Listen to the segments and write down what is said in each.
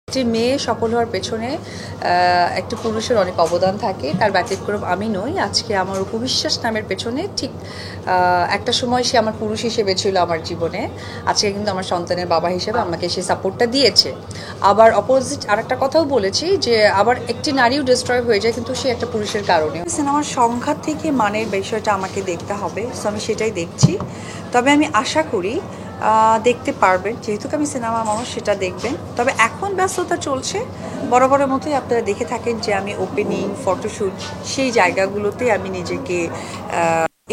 একটি মেয়ে সফল হওয়ার পেছনে একটা পুরুষের অনেক অবদান থাকে, তার ব্যতিক্রম আমি নই। আজকে আমার উপবিশ্বাস নামের পেছনে ঠিক একটা সময় সে আমার পুরুষ হিসেবে ছিল আমার জীবনে, আজকে কিন্তু আমার সন্তানের বাবা হিসেবে আমাকে সে সাপোর্টটা দিয়েছে। আবার অপোজিট আরেকটা কথাও বলেছি যে আবার একটি নারীও ডিস্ট্রয় হয়ে যায় কিন্তু সে একটা পুরুষের কারণে। সিনেমার সংখ্যা থেকে মানের বিষয়টা আমাকে দেখতে হবে, সো আমি সেটাই দেখছি। তবে আমি আশা করি দেখতে পারবেন, যেহেতু আমি সিনেমা মানুষ, সেটা দেখবেন। তবে এখন ব্যস্ততা চলছে, বরাবরের মতোই আপনারা দেখে থাকেন যে আমি ওপেনিং, ফটোশ্যুট, সেই জায়গাগুলোতে আমি নিজেকে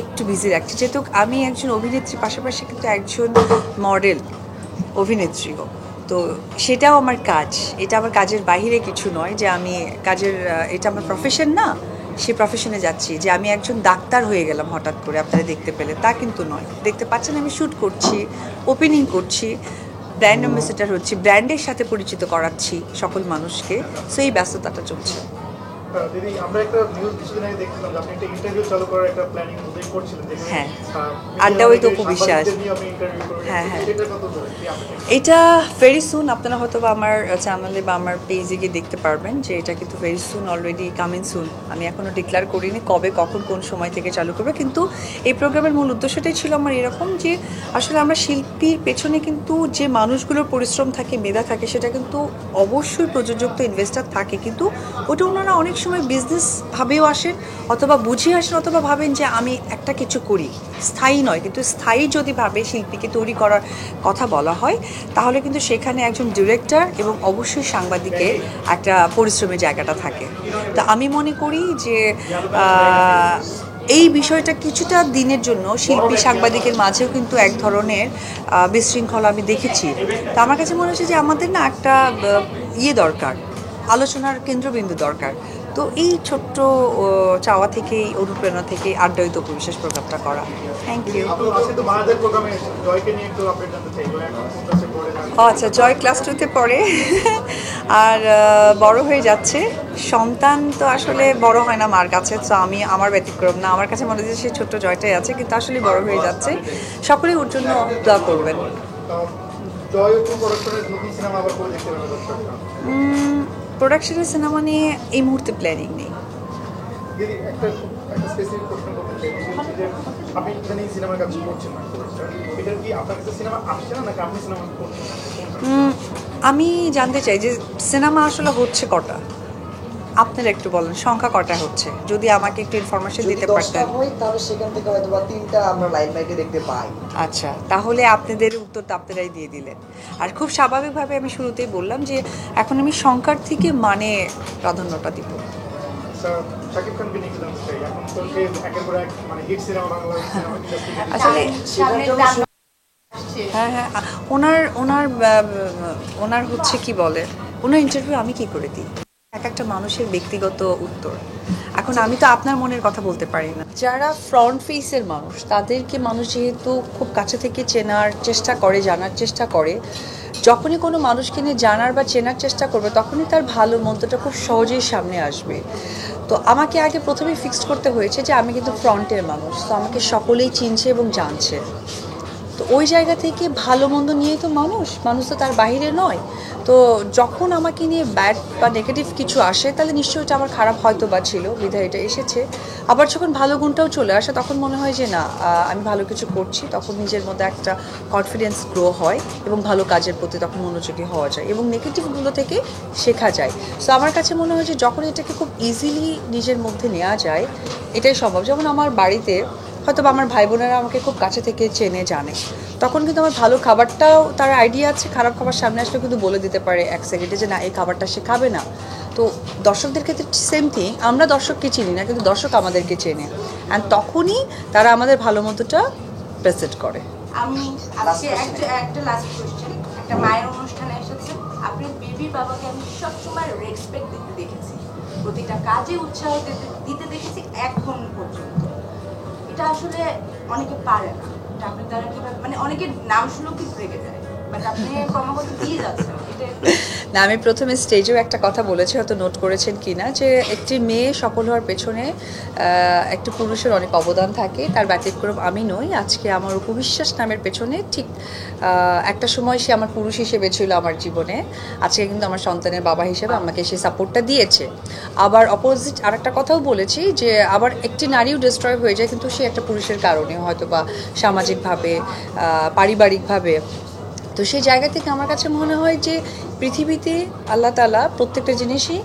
একটু বিজি রাখছি, যেহেতু আমি একজন অভিনেত্রী, পাশাপাশি কিন্তু একজন মডেল অভিনেত্রীও। তো সেটাও আমার কাজ, এটা আমার কাজের বাইরে কিছু নয় যে আমি কাজের, এটা আমার প্রফেশন না, সে প্রফেশনে যাচ্ছি। যে আমি একজন ডাক্তার হয়ে গেলাম হঠাৎ করে আপনারা দেখতে পেলে, তা কিন্তু নয়। দেখতে পাচ্ছেন আমি শ্যুট করছি, ওপেনিং করছি, ব্র্যান্ড অ্যাম্বাসেডার হচ্ছি, ব্র্যান্ডের সাথে পরিচিত করাচ্ছি সকল মানুষকে। সো এই ব্যস্ততাটা চলছে। দিদি, আমরা একটা নিউজ কিছুদিন আগে দেখছিলাম যে আপনি একটা ইন্টারভিউ চালু করার একটা প্ল্যানিং করছিলেন। হ্যাঁ, আড্ডা উইথ অপু বিশ্বাস। হ্যাঁ হ্যাঁ, এটা ভেরি সুন আপনারা হয়তো বা আমার চ্যানেলে বা আমার পেজে গিয়ে দেখতে পারবেন যে এটা কিন্তু very soon, already coming soon. আমি এখনও ডিক্লেয়ার করিনি কবে, কখন, কোন সময় থেকে চালু করবে, কিন্তু এই প্রোগ্রামের মূল উদ্দেশ্যটাই ছিল আমার এরকম যে আসলে আমরা শিল্পীর পেছনে কিন্তু যে মানুষগুলোর পরিশ্রম থাকে, মেধা থাকে, সেটা কিন্তু অবশ্যই প্রযোজক তো ইনভেস্টার থাকে, কিন্তু ওটা ওনারা অনেক সময় বিজনেস ভাবেও আসেন, অথবা বুঝিয়ে আসেন, অথবা ভাবেন যে আমি একটা কিছু করি, স্থায়ী নয়। কিন্তু স্থায়ী যদি ভাবে শিল্পীকে তৈরি করার কথা বলা হয়, তাহলে কিন্তু সেখানে একজন ডিরেক্টর এবং অবশ্যই সাংবাদিকের একটা পরিশ্রমের জায়গাটা থাকে। তো আমি মনে করি যে এই বিষয়টা কিছুটা দিনের জন্য শিল্পী সাংবাদিকের মাঝেও কিন্তু এক ধরনের বিশৃঙ্খলা আমি দেখেছি। তো আমার কাছে মনে হচ্ছে যে আমাদের না একটা দরকার, আলোচনার কেন্দ্রবিন্দু দরকার। তো এই ছোট্ট চাওয়া থেকেই, অনুপ্রেরণা থেকে আড্ডায়িত পরিবেশ প্রোগ্রামটা করা। Thank you. আচ্ছা, জয় ক্লাস 2-তে পড়ে আর বড় হয়ে যাচ্ছে। সন্তান তো আসলে বড় হয় না মার কাছে, তো আমি আমার ব্যতিক্রম না। আমার কাছে মনে হচ্ছে সে ছোট্ট জয়টাই আছে, কিন্তু আসলে বড় হয়ে যাচ্ছে। সকলেই ওর জন্য দোয়া করবেন। প্রোডাকশনের সিনেমা নিয়ে এই মুহূর্তে প্ল্যানিং নেই। আমি জানতে চাই যে সিনেমা আসলে হচ্ছে কটা, আপনারা একটু বলেন সংখ্যা কটা হচ্ছে, যদি আমাকে একটু ইনফরমেশন দিতে পারতেন। তাহলে সেখান থেকে হয়তো বা 3টা আমরা লাইন বাইকে দেখতে পাই। আচ্ছা, তাহলে আপনাদের উত্তরটা আপনারাই দিয়ে দিলেন। আর খুব স্বাভাবিকভাবে আমি শুরুতেই বললাম যে এখন আমি সংখ্যার থেকে মানে প্রাধান্যটা দিব। আসলে হ্যাঁ হ্যাঁ, ওনার ওনার ওনার হচ্ছে কি বলে, ওনার ইন্টারভিউ আমি কি করে দিই, এক একটা মানুষের ব্যক্তিগত উত্তর। এখন আমি তো আপনার মনের কথা বলতে পারি না। যারা ফ্রন্ট ফেসের মানুষ, তাদেরকে মানুষ যেহেতু খুব কাছে থেকে চেনার চেষ্টা করে, জানার চেষ্টা করে, যখনই কোনো মানুষকে নিয়ে জানার বা চেনার চেষ্টা করবে, তখনই তার ভালো মন্দটা খুব সহজেই সামনে আসবে। তো আমাকে আগে প্রথমেই ফিক্সড করতে হয়েছে যে আমি কিন্তু ফ্রন্টের মানুষ, তো আমাকে সকলেই চিনছে এবং জানছে। তো ওই জায়গা থেকে ভালো মন্দ নিয়েই তো মানুষ তো তার বাইরে নয়। তো যখন আমাকে নিয়ে ব্যাড বা নেগেটিভ কিছু আসে, তাহলে নিশ্চয়ই এটা আমার খারাপ হয়তো বা ছিল, বিধায় এটা এসেছে। আবার যখন ভালো গুণটাও চলে আসে, তখন মনে হয় যে না, আমি ভালো কিছু করছি, তখন নিজের মধ্যে একটা কনফিডেন্স গ্রো হয় এবং ভালো কাজের প্রতি তখন মনোযোগী হওয়া যায় এবং নেগেটিভগুলো থেকে শেখা যায়। সো আমার কাছে মনে হয় যে যখন এটাকে খুব ইজিলি নিজের মধ্যে নেওয়া যায়, এটাই সম্ভব। যেমন আমার বাড়িতে হয়তো বা আমার ভাই বোনেরা আমাকে খুব কাছে থেকে চেনে, জানে, তখন কিন্তু আমার ভালো খাবারটাও তার আইডিয়া আছে, খারাপ খাবার সামনে আসলে কিন্তু বলে দিতে পারে 1 সেকেন্ডে যে না, এই খাবারটা সে খাবে না। তো দর্শকদের ক্ষেত্রে সেম থিং, আমরা দর্শককে চিনি না, কিন্তু দর্শক আমাদেরকে চেনে, অ্যান্ড তখনই তারা আমাদের ভালো মতোটা প্রেজেন্ট করে। আমি আজকে একটা লাস্ট কোশ্চেন, একটা মায়ের অনুষ্ঠানে এসেছে, আপনার বেবির বাবাকে আমি সবসময় রেসপেক্ট দিতে দেখেছি, প্রতিটা কাজে উৎসাহ দিতে দেখেছি এখন পর্যন্ত। এটা আসলে অনেকে পারে না, এটা আপনি দ্বারা কিভাবে, মানে অনেকের নাম শুনেও কিন্তু রেগে যায়, বাট আপনি ক্রমাগত দিয়ে যাচ্ছেন। এটা না, আমি প্রথমে স্টেজেও একটা কথা বলেছি, হয়তো নোট করেছেন কি না, যে একটি মেয়ে সফল হওয়ার পেছনে একটি পুরুষের অনেক অবদান থাকে, তার ব্যতিক্রম আমি নই। আজকে আমার উপবিশ্বাস নামের পেছনে ঠিক একটা সময় সে আমার পুরুষ হিসেবে ছিল আমার জীবনে, আজকে কিন্তু আমার সন্তানের বাবা হিসেবে আমাকে সেই সাপোর্টটা দিয়েছে। আবার অপোজিট আরেকটা কথাও বলেছি যে আবার একটি নারীও ডিস্ট্রয় হয়ে যায় কিন্তু সে একটা পুরুষের কারণে, হয়তো বা সামাজিকভাবে, পারিবারিকভাবে। তো সেই জায়গা থেকে আমার কাছে মনে হয় যে পৃথিবীতে আল্লাহ তাআলা প্রত্যেকটা জিনিসই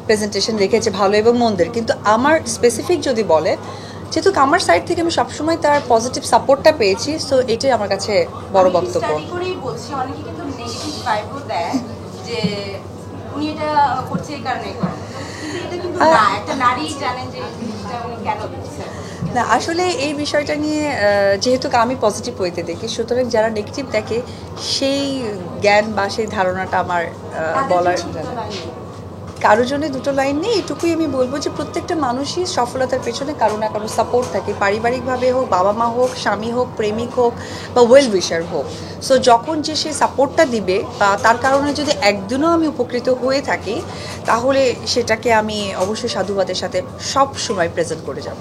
প্রেজেন্টেশন রেখেছে, ভালো এবং মন্দের। কিন্তু আমার স্পেসিফিক যদি বলে, যেহেতু আমার সাইড থেকে আমি সবসময় তার পজিটিভ সাপোর্টটা পেয়েছি, সো এটাই আমার কাছে বড় বক্তব্য। স্টাডি করেই বলছি, অনেকে কিন্তু নেগেটিভ ভাইবও দেয় যে উনি এটা করছে এই কারণে, কিন্তু এটা কিন্তু না, একটা নারী জানেন যে এই জিনিসটা উনি কেন দিচ্ছে। না, আসলে এই বিষয়টা নিয়ে যেহেতু আমি পজিটিভ ওয়েতে দেখি, সুতরাং যারা নেগেটিভ দেখে সেই জ্ঞান বা সেই ধারণাটা আমার বলার কারোর জন্য দুটো লাইন নেই। এটুকুই আমি বলবো যে প্রত্যেকটা মানুষই সফলতার পেছনে কারো না কারো সাপোর্ট থাকে, পারিবারিকভাবে হোক, বাবা মা হোক, স্বামী হোক, প্রেমিক হোক বা ওয়েল উইশার হোক। সো যখন যে সে সাপোর্টটা দিবে বা তার কারণে যদি একদিনও আমি উপকৃত হয়ে থাকি, তাহলে সেটাকে আমি অবশ্যই সাধুবাদের সাথে সব সময় প্রেজেন্ট করে যাব।